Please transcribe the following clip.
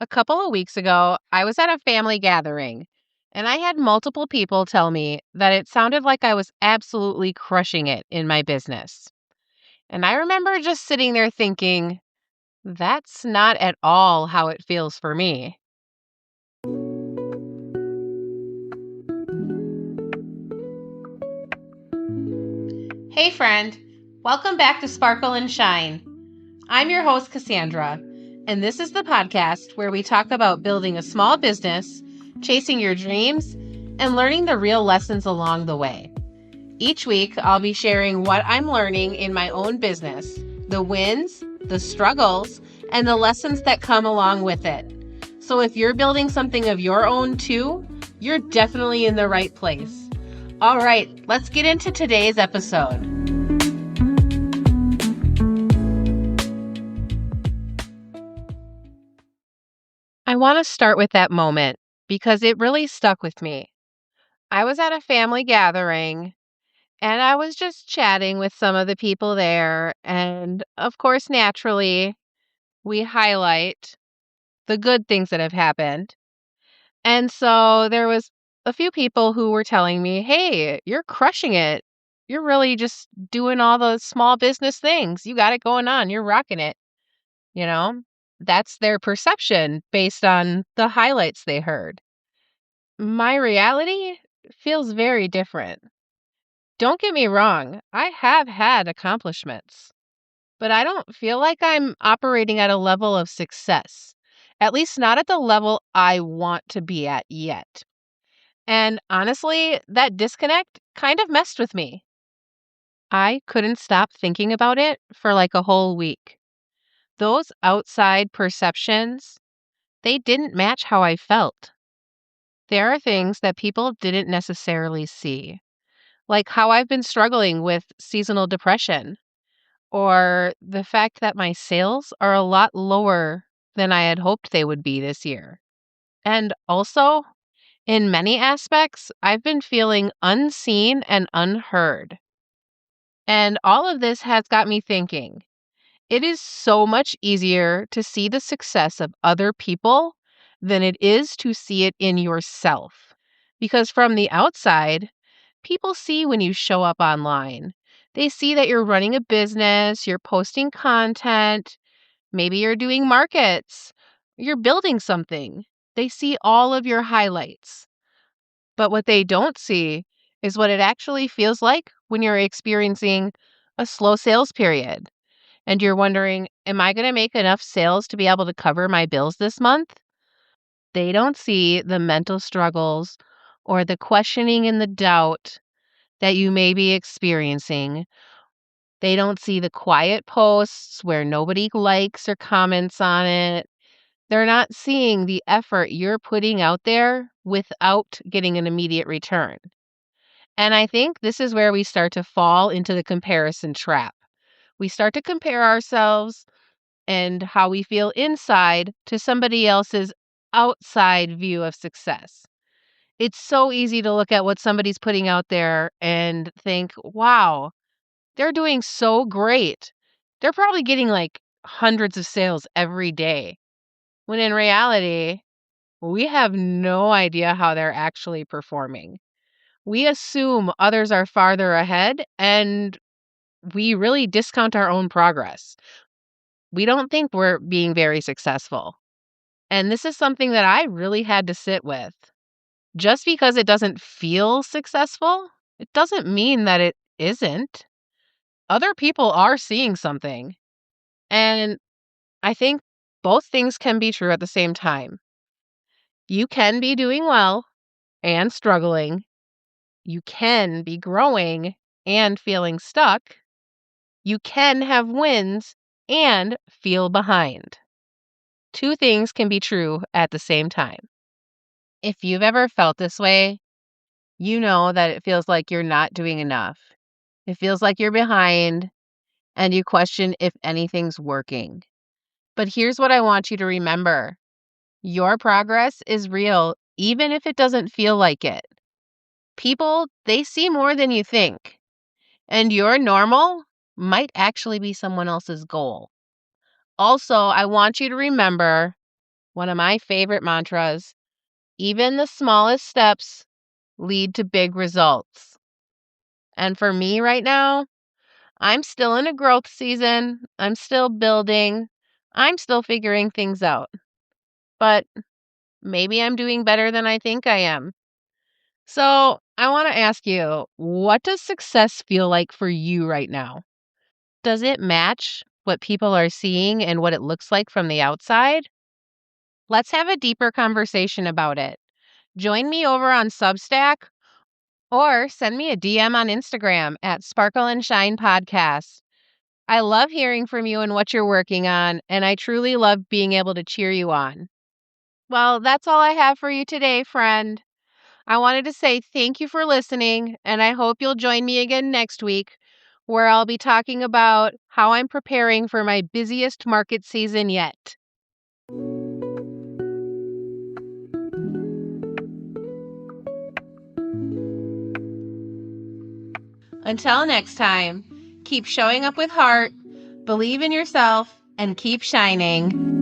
A couple of weeks ago, I was at a family gathering, and I had multiple people tell me that it sounded like I was absolutely crushing it in my business. And I remember just sitting there thinking, that's not at all how it feels for me. Hey, friend. Welcome back to Sparkle and Shine. I'm your host, Cassandra, and this is the podcast where we talk about building a small business, chasing your dreams, and learning the real lessons along the way. Each week, I'll be sharing what I'm learning in my own business, the wins, the struggles, and the lessons that come along with it. So if you're building something of your own too, you're definitely in the right place. All right, let's get into today's episode. I want to start with that moment because it really stuck with me. I was at a family gathering and I was just chatting with some of the people there. And of course, naturally, we highlight the good things that have happened. And so there was a few people who were telling me, "Hey, you're crushing it. You're really just doing all those small business things. You got it going on. You're rocking it." You know, that's their perception based on the highlights they heard. My reality feels very different. Don't get me wrong, I have had accomplishments, but I don't feel like I'm operating at a level of success, at least not at the level I want to be at yet. And honestly, that disconnect kind of messed with me. I couldn't stop thinking about it for like a whole week. Those outside perceptions, they didn't match how I felt. There are things that people didn't necessarily see, like how I've been struggling with seasonal depression, or the fact that my sales are a lot lower than I had hoped they would be this year. And also, in many aspects, I've been feeling unseen and unheard. And all of this has got me thinking. It is so much easier to see the success of other people than it is to see it in yourself. Because from the outside, people see when you show up online. They see that you're running a business, you're posting content, maybe you're doing markets, you're building something. They see all of your highlights. But what they don't see is what it actually feels like when you're experiencing a slow sales period and you're wondering, am I going to make enough sales to be able to cover my bills this month? They don't see the mental struggles or the questioning and the doubt that you may be experiencing. They don't see the quiet posts where nobody likes or comments on it. They're not seeing the effort you're putting out there without getting an immediate return. And I think this is where we start to fall into the comparison trap. We start to compare ourselves and how we feel inside to somebody else's outside view of success. It's so easy to look at what somebody's putting out there and think, wow, they're doing so great. They're probably getting like hundreds of sales every day. When in reality, we have no idea how they're actually performing. We assume others are farther ahead and we really discount our own progress. We don't think we're being very successful. And this is something that I really had to sit with. Just because it doesn't feel successful, it doesn't mean that it isn't. Other people are seeing something. And I think both things can be true at the same time. You can be doing well and struggling. You can be growing and feeling stuck. You can have wins and feel behind. Two things can be true at the same time. If you've ever felt this way, you know that it feels like you're not doing enough. It feels like you're behind and you question if anything's working. But here's what I want you to remember. Your progress is real, even if it doesn't feel like it. People, they see more than you think. And your normal might actually be someone else's goal. Also, I want you to remember one of my favorite mantras. Even the smallest steps lead to big results. And for me right now, I'm still in a growth season. I'm still building. I'm still figuring things out. But maybe I'm doing better than I think I am. So I want to ask you, what does success feel like for you right now? Does it match what people are seeing and what it looks like from the outside? Let's have a deeper conversation about it. Join me over on Substack or send me a DM on Instagram at Sparkle and Shine Podcast. I love hearing from you and what you're working on, and I truly love being able to cheer you on. Well, that's all I have for you today, friend. I wanted to say thank you for listening, and I hope you'll join me again next week, where I'll be talking about how I'm preparing for my busiest market season yet. Until next time, keep showing up with heart, believe in yourself, and keep shining.